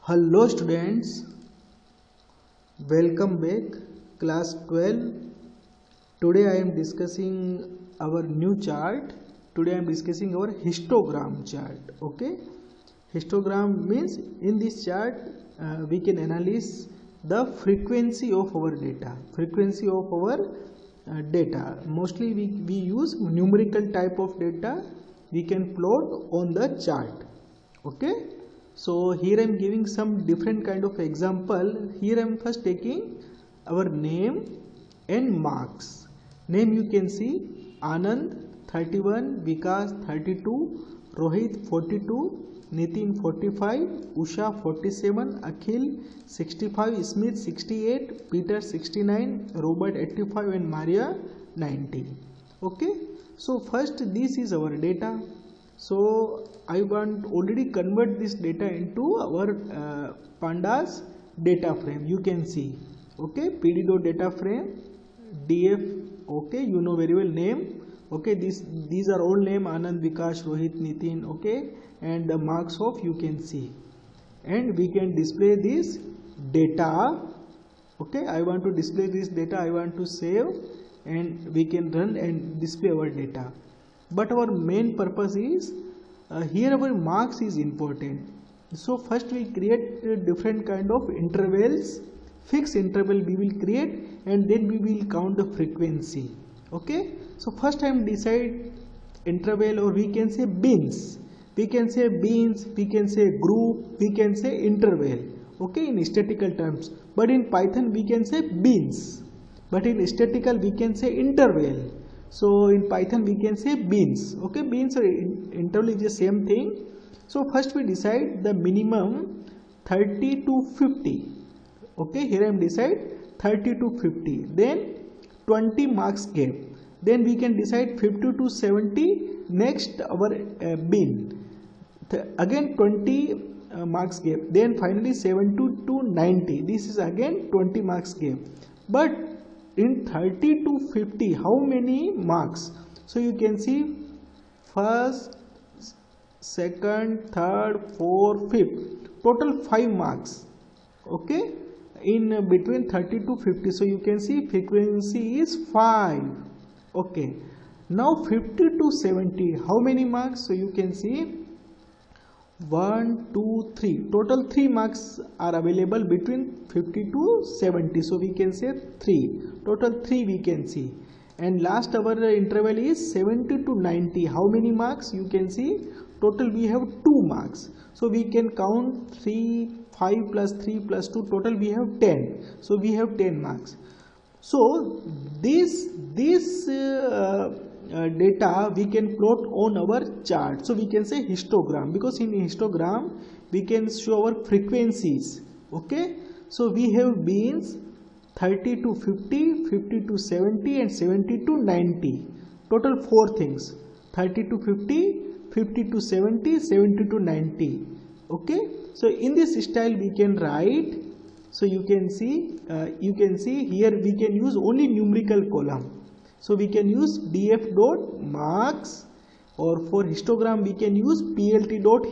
Hello students, welcome back class 12. Today I am discussing our new chart. Today I am discussing our histogram chart. Okay, histogram means in this chart we can analyze the frequency of our data. Mostly we use numerical type of data we can plot on the chart. Okay, so here I am giving some different kind of example. Here I am first taking our name and marks. Name you can see Anand 31, Vikas 32, Rohit 42, Nitin 45, Usha 47, Akhil 65, Smith 68, Peter 69, Robert 85 and Maria 90. Okay, so first this is our data. So I want already convert this data into our pandas data frame. You can see, okay, pd.data frame df. Okay, you know very well name. Okay, these are all name Anand, Vikash, Rohit, Nitin. Okay, and the marks of you can see, and we can display this data. Okay, I want to display this data. I want to save, and we can run and display our data. But our main purpose is here our marks is important. So first we create different kind of intervals, fixed interval we will create, and then we will count the frequency. Okay, so first time decide interval, or we can say bins. We can say bins, we can say group, we can say interval. Okay, in statistical terms, but in Python we can say bins, but in statistical we can say interval. So in Python we can say bins. Okay, bins or interval is the same thing. So first we decide the minimum 30 to 50. Okay, here I am decide 30 to 50. Then 20 marks gap. Then we can decide 50 to 70. Next our bin. Again 20 marks gap. Then finally 70 to 90. This is again 20 marks gap. But in 30 to 50, how many marks? So you can see first, second, third, fourth, fifth, total 5 marks. Okay, in between 30 to 50. So you can see frequency is 5. Okay, now 50 to 70, how many marks? So you can see 1, 2, 3, total 3 marks are available between 50 to 70. So we can say 3, total 3 we can see. And last our interval is 70 to 90. How many marks? You can see total we have 2 marks. So we can count 3, 5 plus 3 plus 2, total we have 10. So we have 10 marks. So this data we can plot on our chart. So we can say histogram, because in histogram we can show our frequencies. Okay, so we have bins 30 to 50, 50 to 70 and 70 to 90. Total 4 things: 30 to 50, 50 to 70, 70 to 90. Okay, so in this style we can write. So you can see here we can use only numerical column. So we can use df dot marks, or for histogram we can use plt dot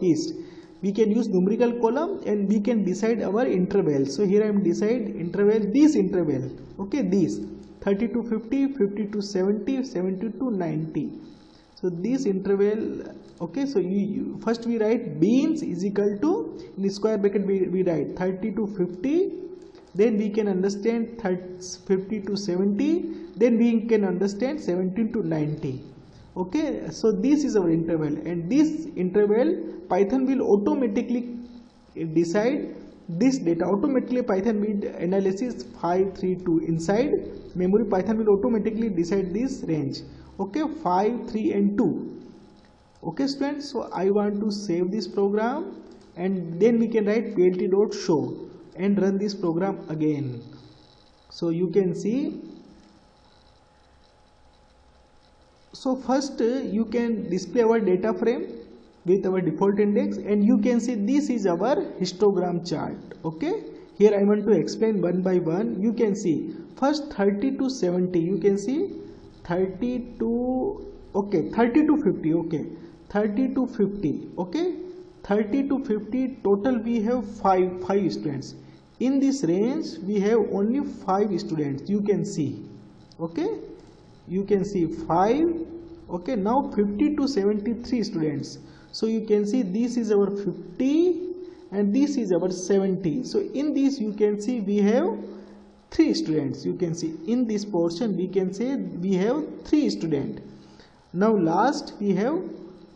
hist. We can use numerical column, and we can decide our interval. So here I am decide interval, this interval. Okay, this 30 to 50, 50 to 70, 70 to 90. So this interval. Okay, so you first we write bins is equal to, in the square bracket we write 30 to 50. Then we can understand 50 to 70. Then we can understand 17 to 90. Okay, so this is our interval, and this interval Python will automatically decide this data. Automatically Python will analysis 5, 3, 2 inside memory. Python will automatically decide this range. Okay, 5, 3 and 2. Okay students, so I want to save this program, and then we can write plt.show and run this program again. So you can see, so first you can display our data frame with our default index, and you can see this is our histogram chart. Okay, here I want to explain one by one. You can see first 30 to 70, you can see 30 to, okay, 30 to 50. Okay, 30 to 50. Okay, 30 to 50 total we have 5 students. In this range we have only 5 students, you can see. Okay, you can see 5. Okay, now 50 to 73 students, so you can see this is our 50 and this is our 70. So in this you can see we have 3 students. You can see in this portion we can say we have 3 students. Now last we have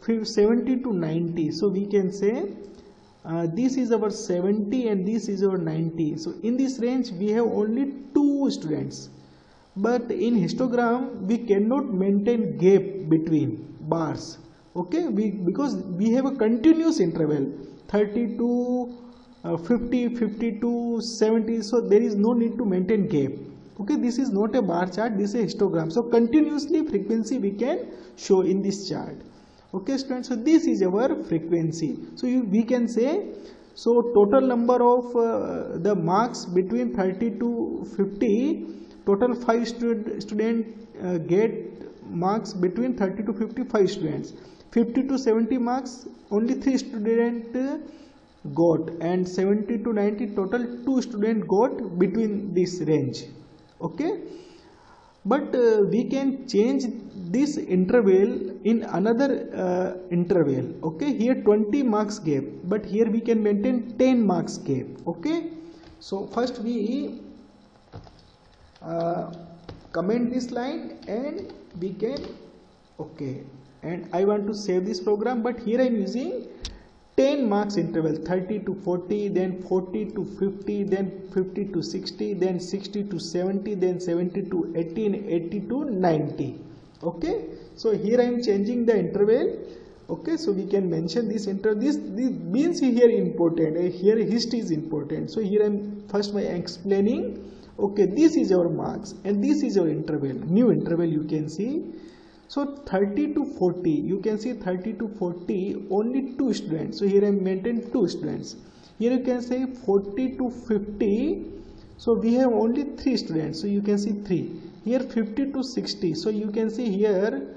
70 to 90, so we can say this is our 70 and this is our 90. So in this range we have only 2 students. But in histogram we cannot maintain gap between bars. Okay, because we have a continuous interval 30 to 50, 50 to 70, so there is no need to maintain gap. Okay, this is not a bar chart, this is a histogram, so continuously frequency we can show in this chart. Okay students, so this is our frequency. So we can say, so total number of the marks between 30 to 50, total 5 student get marks between 30 to 55 students. 50 to 70 marks only 3 student got, and 70 to 90 total 2 student got between this range. Okay, but we can change this interval in another interval. Okay, here 20 marks gap, but here we can maintain 10 marks gap. Okay, so first we comment this line and we can, okay, and I want to save this program, but here I am using 10 marks interval, 30 to 40, then 40 to 50, then 50 to 60, then 60 to 70, then 70 to 80, and 80 to 90. Okay, so here I am changing the interval. Okay, so we can mention this interval. This means here important, here history is important. So here I am first by explaining. Okay, this is our marks and this is our interval, new interval you can see. So 30 to 40, you can see 30 to 40 only 2 students, so here I maintain 2 students. Here you can say 40 to 50, so we have only 3 students, so you can see 3. Here 50 to 60, so you can see here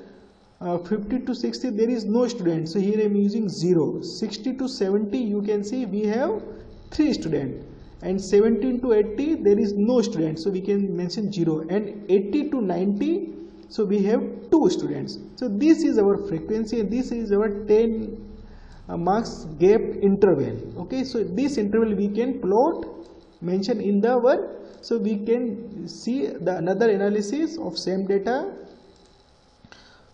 50 to 60 there is no student, so here I am using 0. 60 to 70 you can see we have 3 students, and 17 to 80 there is no student, so we can mention 0, and 80 to 90, so we have 2 students. So this is our frequency and this is our 10 marks gap interval. Okay, so this interval we can plot, mention in the word, so we can see the another analysis of same data.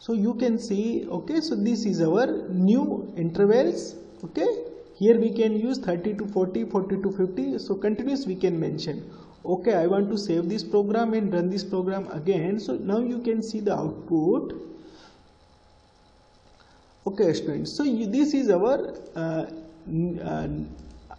So you can see, okay, so this is our new intervals. Okay, here we can use 30 to 40, 40 to 50, so continuous we can mention. Okay, I want to save this program and run this program again. So now you can see the output. Okay students, so this is our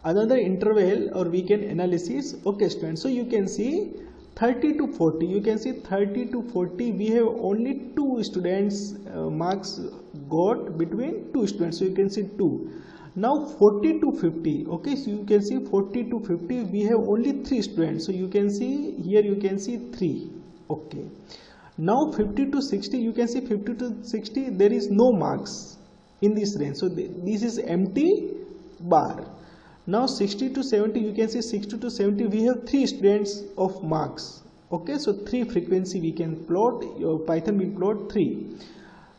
another interval, or we can analysis. Okay students, so you can see 30 to 40, you can see 30 to 40 we have only 2 students marks got between 2 students, so you can see 2. Now 40 to 50, okay, so you can see 40 to 50 we have only 3 students, so you can see here you can see 3. Okay, now 50 to 60, you can see 50 to 60 there is no marks in this range, so this is empty bar. Now 60 to 70, you can see 60 to 70 we have 3 students of marks. Okay, so 3 frequency we can plot, your Python will plot 3.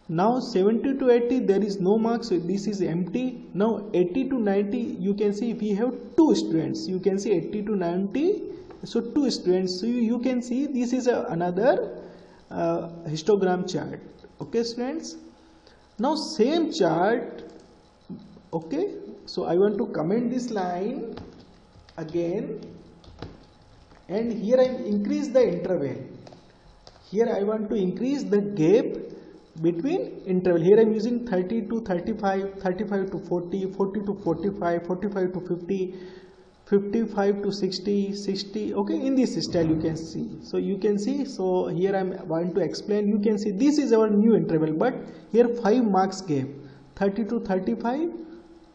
Now 70 to 80 there is no marks, so this is empty. Now 80 to 90 you can see we have 2 students, you can see 80 to 90, so 2 students, so you can see this is another histogram chart. Okay students, now same chart. Okay, so I want to comment this line again, and here I increase the interval. Here I want to increase the gap between interval. Here I am using 30 to 35, 35 to 40, 40 to 45, 45 to 50, 55 to 60, 60. Okay, in this style you can see. So you can see, so here I am want to explain. You can see this is our new interval, but here 5 marks gap, 30 to 35,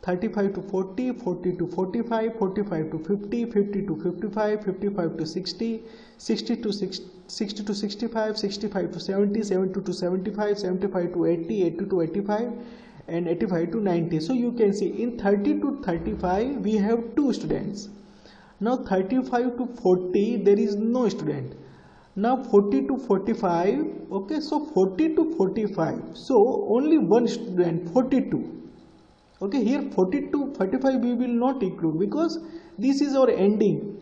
35 to 40, 40 to 45, 45 to 50, 50 to 55, 55 to 60, 60 to 65, 65 to 70, 70 to 75, 75 to 80, 80 to 85, and 85 to 90. So you can see in 30 to 35 we have 2 students. Now 35 to 40 there is no student. Now 40 to 45, okay, so 40 to 45, so only one student, 42. Okay, here 40 to 45 we will not include because this is our ending,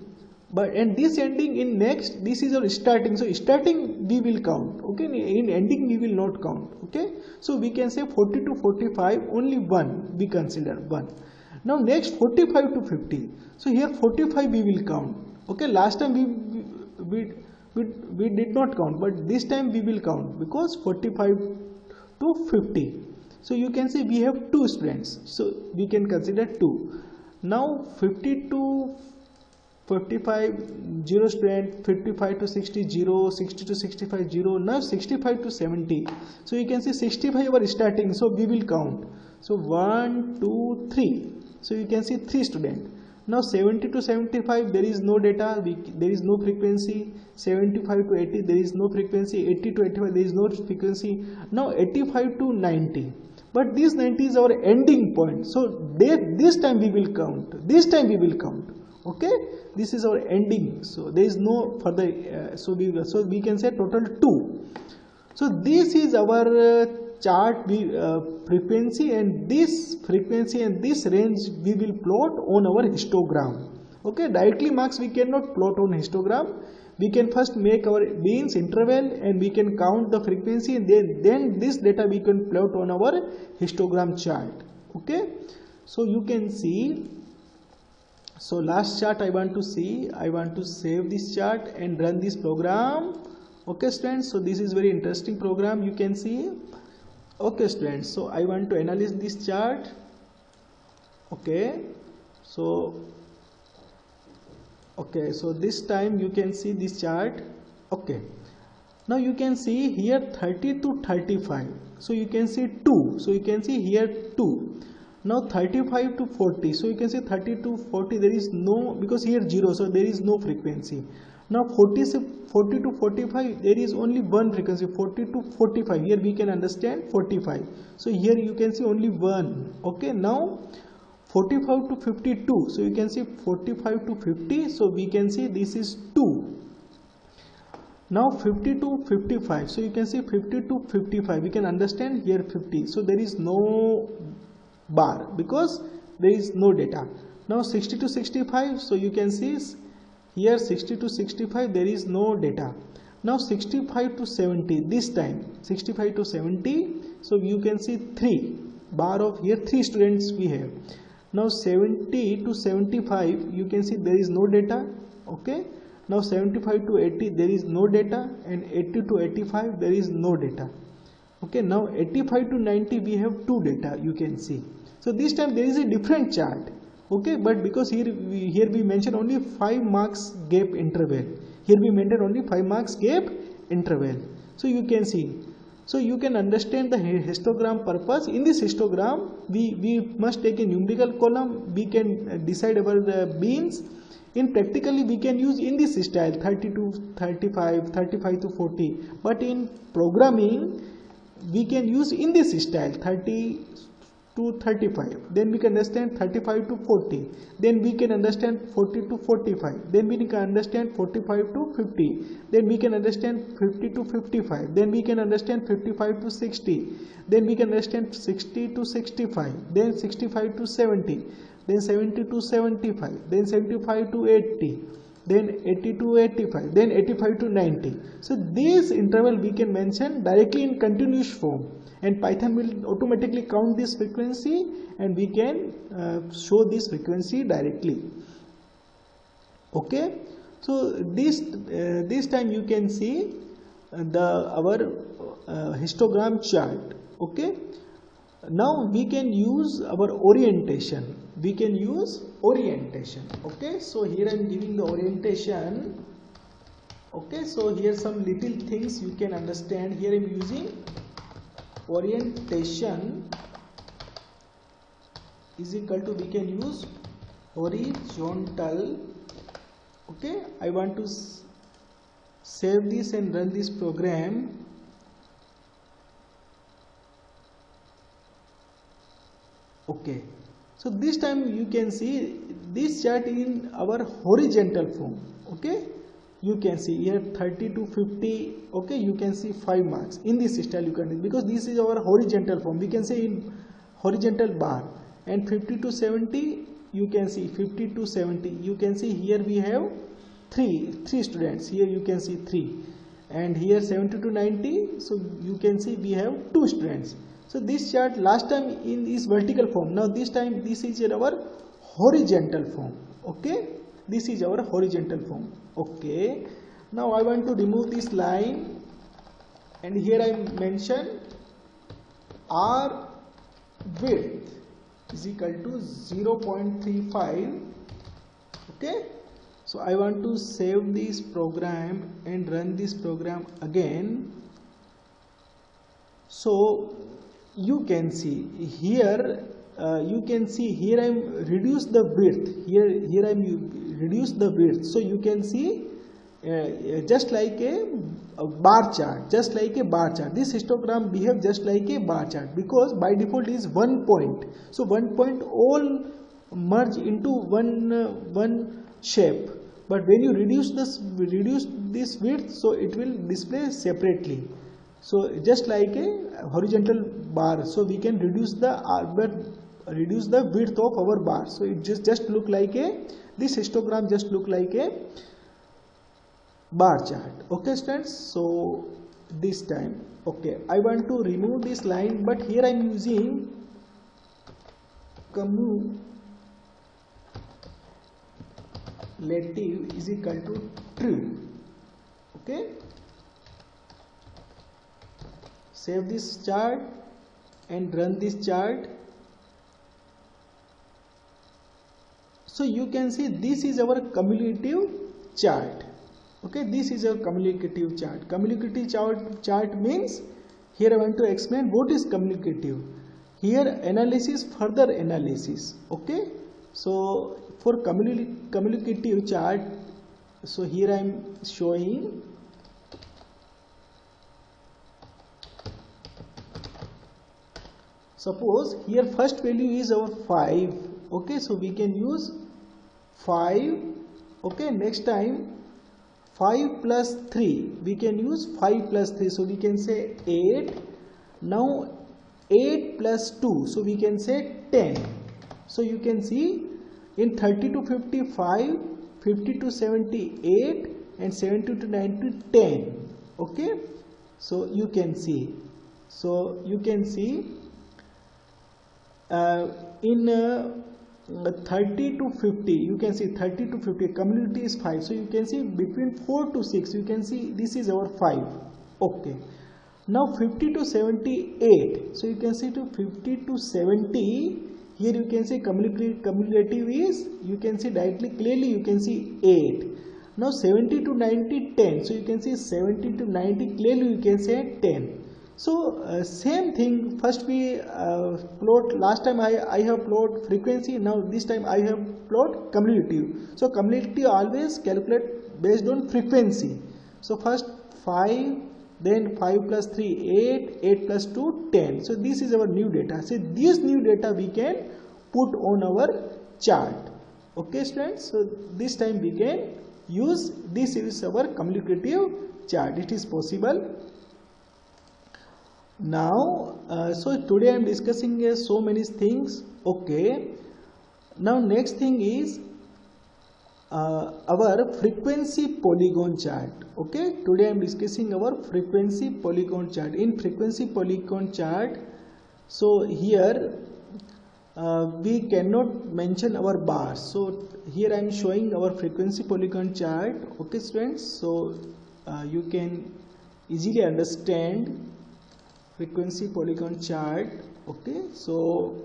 but and this ending in next, this is our starting, so starting we will count, okay, in ending we will not count, okay. So we can say 40 to 45 only one we consider, one. Now next 45 to 50, so here 45 we will count, okay. Last time we did not count, but this time we will count because 45 to 50. So you can see we have 2 students, so we can consider 2. Now 50 to 45 0 student, 55 to 60 0, 60 to 65 0, now 65 to 70. So you can see 65 are starting, so we will count. So 1 2 3, so you can see 3 students. Now 70 to 75 there is no data, there is no frequency. 75 to 80 there is no frequency. 80 to 85 there is no frequency. Now 85 to 90, but this 90 is our ending point, so this time we will count, this time we will count, okay. This is our ending, so there is no further, so we can say total 2. So this is our chart frequency, and this frequency and this range we will plot on our histogram, okay. Directly marks we cannot plot on histogram. We can first make our beans interval and we can count the frequency, and then this data we can plot on our histogram chart, okay. So you can see, so last chart I want to see, I want to save this chart and run this program, okay students. So this is very interesting program, you can see, okay students. So I want to analyze this chart, okay. So this time you can see this chart, okay. Now you can see here 30 to 35, so you can see 2, so you can see here 2. Now 35 to 40, so you can see 30 to 40 there is no, because here 0, so there is no frequency. Now 40 to 45 there is only one frequency, 40 to 45, here we can understand 45, so here you can see only one, okay. Now 45 to 52, so you can see 45 to 50, so we can see this is 2. Now 50 to 55, so you can see 50 to 55, we can understand here 50, so there is no bar because there is no data. Now 60 to 65, so you can see here 60 to 65 there is no data. Now 65 to 70, this time 65 to 70, so you can see 3 bar of here 3 students we have. Now 70 to 75, you can see there is no data, okay. Now 75 to 80 there is no data, and 80 to 85 there is no data, okay. Now 85 to 90 we have 2 data, you can see. So this time there is a different chart, okay, but because here we mention only 5 marks gap interval, here we mention only 5 marks gap interval, so you can see. So you can understand the histogram purpose. In this histogram we must take a numerical column, we can decide about the beans. In practically we can use in this style 30 to 35, 35 to 40, but in programming we can use in this style 30 to 35, then we can understand 35 to 40, then we can understand 40 to 45, then we can understand 45 to 50, then we can understand 50 to 55, then we can understand 55 to 60, then we can understand 60 to 65, then 65 to 70, then 70 to 75, then 75 to 80, then 80 to 85, then 85 to 90. So this interval we can mention directly in continuous form, and Python will automatically count this frequency, and we can show this frequency directly, okay. So this time you can see our histogram chart, okay. Now we can use our orientation, okay. So here I am giving the orientation, okay. So here some little things you can understand. Here I am using orientation, is equal to, we can use horizontal. Okay, I want to save this and run this program. Okay, so this time you can see this chart in our horizontal form. Okay, you can see here 30 to 50. Okay, you can see 5 marks in this style you can do, because this is our horizontal form. We can say in horizontal bar. And 50 to 70, you can see 50 to 70. You can see here we have three students. Here you can see 3, and here 70 to 90. So you can see we have 2 students. So this chart last time in is vertical form. Now this time this is our horizontal form. Okay, this is our horizontal form. Okay, now I want to remove this line, and here I mention R width is equal to 0.35. Okay, so I want to save this program and run this program again. So you can see here, you can see here I am reduce the width. Here I am reduce the width. So you can see just like a bar chart, just like a bar chart. This histogram behave just like a bar chart, because by default is 1 point. So 1 point all merge into one shape. But when you reduce this width, so it will display separately. So just like a horizontal bar, so we can reduce the width of our bar. So it just look like this histogram just look like a bar chart. Okay students, so this time, okay, I want to remove this line, but here I am using cumulative is equal to true. Okay, save this chart and run this chart. So you can see this is our cumulative chart. Okay, this is our cumulative chart. Cumulative chart means, here I want to explain what is cumulative. Here analysis, further analysis. Okay, so for cumulative chart, so here I am showing suppose here first value is our 5. Okay, so we can use 5. Okay, next time 5 plus 3, we can use 5 plus 3, so we can say 8. Now 8 plus 2, so we can say 10. So you can see in 30 to 55, 50 to 78, and 70 to 90, 10. Okay, so you can see, in 30 to 50, you can see 30 to 50 community is 5. So you can see between 4 to 6, you can see this is our 5. Okay, now 50 to 78, so you can see to 50 to 70, here you can see cumulative is, you can see directly clearly, you can see 8. Now 70 to 90, 10, so you can see 70 to 90 clearly, you can say 10. So same thing, first we plot, last time I have plot frequency, now this time I have plot cumulative. So cumulative always calculate based on frequency. So first 5, then 5 plus 3, 8, 8 plus 2, 10. So this is our new data. So this new data we can put on our chart. Okay students, so this time we can use, this is our cumulative chart, it is possible. Now so today I am discussing so many things. Okay, now next thing is our frequency polygon chart. Okay, today I am discussing our frequency polygon chart. In frequency polygon chart, so here we cannot mention our bars. So here I am showing our frequency polygon chart. Okay students, so you can easily understand frequency polygon chart. Okay, so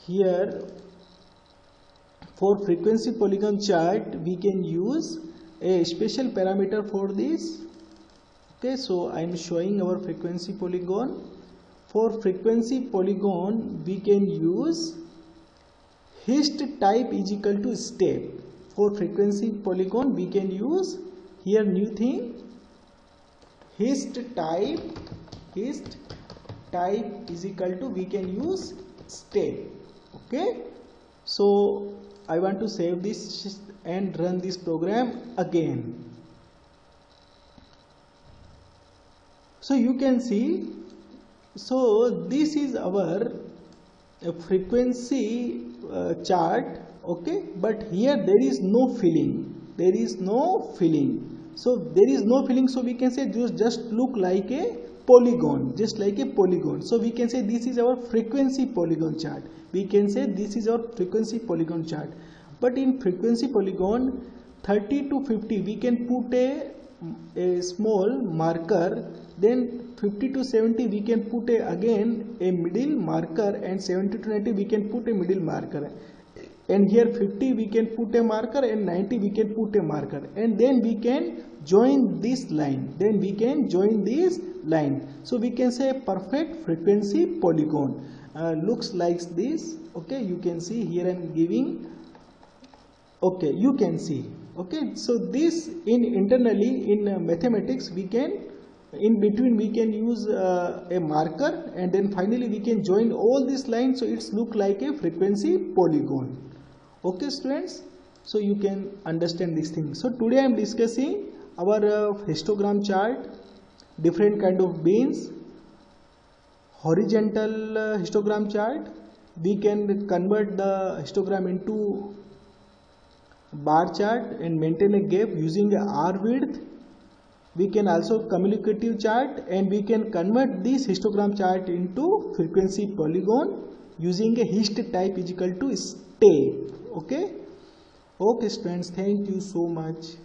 here for frequency polygon chart we can use a special parameter for this. Okay, so I am showing our frequency polygon. For frequency polygon we can use hist type is equal to step. For frequency polygon we can use here new thing, hist type is equal to, we can use step. Okay, so I want to save this and run this program again. So you can see, so this is our frequency chart. Okay, but here there is no filling, so there is no filling, so we can say this just look like a polygon, just like a polygon. So we can say this is our frequency polygon chart. But in frequency polygon 30 to 50 we can put a small marker, then 50 to 70 we can put again a middle marker, and 70 to 90 we can put a middle marker, and here 50 we can put a marker, and 90 we can put a marker, and then we can join this line, so we can say perfect frequency polygon looks like this. Okay, you can see here I am giving, okay, you can see. Okay, so this internally in mathematics we can, in between we can use a marker, and then finally we can join all these lines, so it's look like a frequency polygon. Okay students, so you can understand this thing. So today I am discussing our histogram chart, different kind of beans. Horizontal histogram chart, we can convert the histogram into bar chart and maintain a gap using a R width. We can also cumulative chart, and we can convert this histogram chart into frequency polygon using a hist type is equal to step. Okay, students, thank you so much.